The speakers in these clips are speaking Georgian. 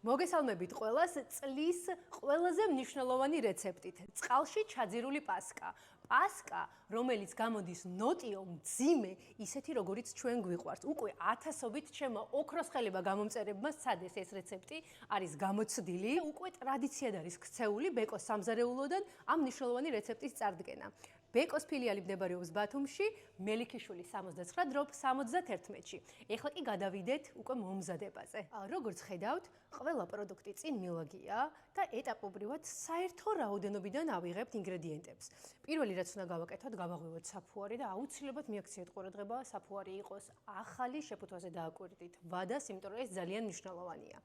მოგესალმებით ყველას წლის ყველაზე მნიშვნელოვანი რეცეპტით. წყალში ჩაძირული პასკა. პასკა, რომელიც გამოდის ნოტიო, მძიმე, ისეთი როგორიც ჩვენ გვიყვართ. უკვე ათასობით ჩემო ოქროს ხელება გამომწერებმა სცადეს ეს რეცეპტი, არის გამოცდილი. უკვე ტრადიციად არის ქცეული ბეკოს სამზარეულოდან ამ მნიშვნელოვანი რეცეპტის წარდგენა. ბეკოს ფილიალი მდებარეობს ბათუმში, მელიქიშვილი 69 დროპ 71-ში. ეხლა კი გადავიდეთ უკვე მომზადებაზე. როგორც ხედავთ, ყველა პროდუქტი წინ მილაგია და ეტაპობრივად საერთო რაოდენობიდან ავიღებთ ინგრედიენტებს. პირველი რაც უნდა გავაკეთოთ, გავაღვივოთ საფუარი და აუცილებლად მიაქციეთ ყურადღება, საფუარი იყოს ახალი, შეფუთვაზე დააკვირდით ვადას, იმიტომ რომ ეს ძალიან მნიშვნელოვანია.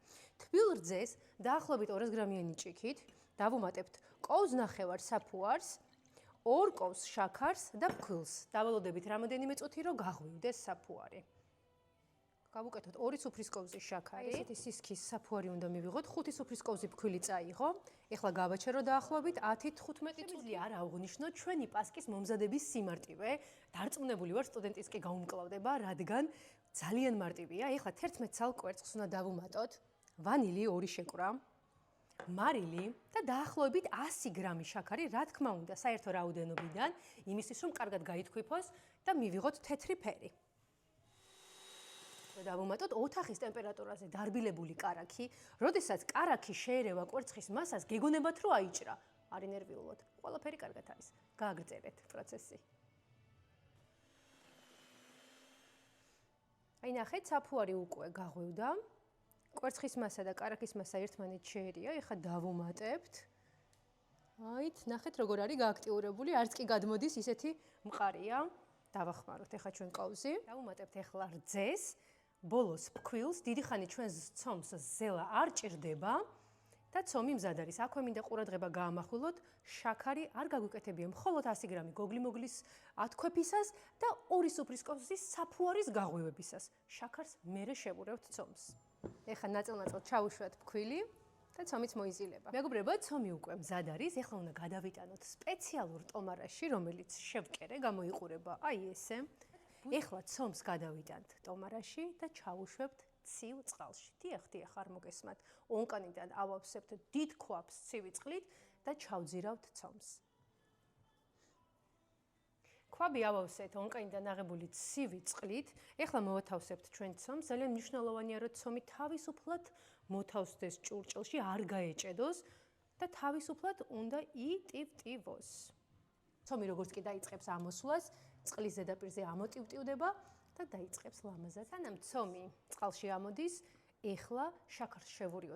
თბილ რძეს დაახლოებით 200 გრამიანი ჭიქით დავუმატებთ კოვს ნახევარ საფუარს, 2 კოვს შაქარს და ფქვილს. დავალოდებით რამოდენიმე წუთი რომ გაღვივდეს საფუარი. გავუკეთოთ 2 სუფრის კოვზი შაქარი. ესეთი სისქის საფუარი უნდა მივიღოთ. 5 სუფრის კოვზი ფქვილი წაიღო. ეხლა გავაჩერო დაახლოებით 10-15 წუთი. არ აღნიშნოთ ჩვენი პასკის მომზადების სიმარტივე. დარწმუნებული ვარ, სტუდენტის კი გაუმკლავდება, რადგან ძალიან მარტივია. ეხლა 11 ცალ კვერცხს უნდა დავუმატოთ. ვანილი 2 შეკვრა. მარილი და დაახლოებით 100 გრამი შაქარი, რა თქმა უნდა, საერთო რაოდენობიდან, იმისთვის რომ კარგად გაითქვიფოს და მივიღოთ თეთრი ფერი. დავუმატოთ ოთახის ტემპერატურაზე დარბილებული კარაქი, როდესაც კარაქი შეერევა კვერცხის მასას, გეგონებათ რომ აიჭრა. არ ინერვიულოთ. ყველაფერი კარგად არის. გააგრძელეთ პროცესი. აი ნახეთ, საფუარი უკვე გაღვივდა. კვერცხის მასა და კარაქის მასა ერთმანეთს შეერია, ეხლა დავუმატებთ. აით, ნახეთ როგორ არის გააქტიურებული, არც კი გადმოდის ისეთი მყარია. დავახმაროთ ეხლა ჩვენ კოვზი. დავუმატებთ ეხლა რძეს, ბოლოს ფქვილს, დიდი ხანი ჩვენს ცომს ზელა არ ჭირდება და ცომი მზად არის. აქვე მინდა ყურადღება გაამახვილოთ, შაქარი არ გაგვიკეთებია მხოლოდ 100 გრამი გოგლი-მოგლის ათქვეფისას და 2 სუფრის კოვზის საფუარის გაღვივებისას. შაქარს მერე შევურევთ ცომს. ეხლა ნაწილ-ნაწილ ჩაუშვათ ფქვილი და ცომიც მოიზილება. მეგობრებო, ცომი უკვე მზად არის. ეხლა უნდა გადავიტანოთ სპეციალურ ტომარაში, რომელიც შევკერე, გამოიყურება აი ესე. ეხლა ცომს გადავიტანთ ტომარაში და ჩაუშვებთ ცივ წყალში. დიახ, არ მოგესმათ. ონკანიდან ავავსებთ დიდ ქვაფს ცივი წყლით და ჩავძირავთ ცომს. ქვაბი ავავსეთ ონკანიდან აღებული ცივი წყლით. ეხლა მოვათავსებთ ჩვენ ცომს. ძალიან მნიშვნელოვანია, რომ ცომი თავისუფლად მოთავსდეს ჭურჭელში, არ გაეჭედოს და თავისუფლად უნდა იტივტივოს. ცომი როგორც კი დაიწყებს ამოსვლას, წყლის ზედაპირზე ამოტივტივდება და დაიწყებს ლამაზად. სანამ ცომი წყალში ამოდის, ეხლა შაქარს შევურიოთ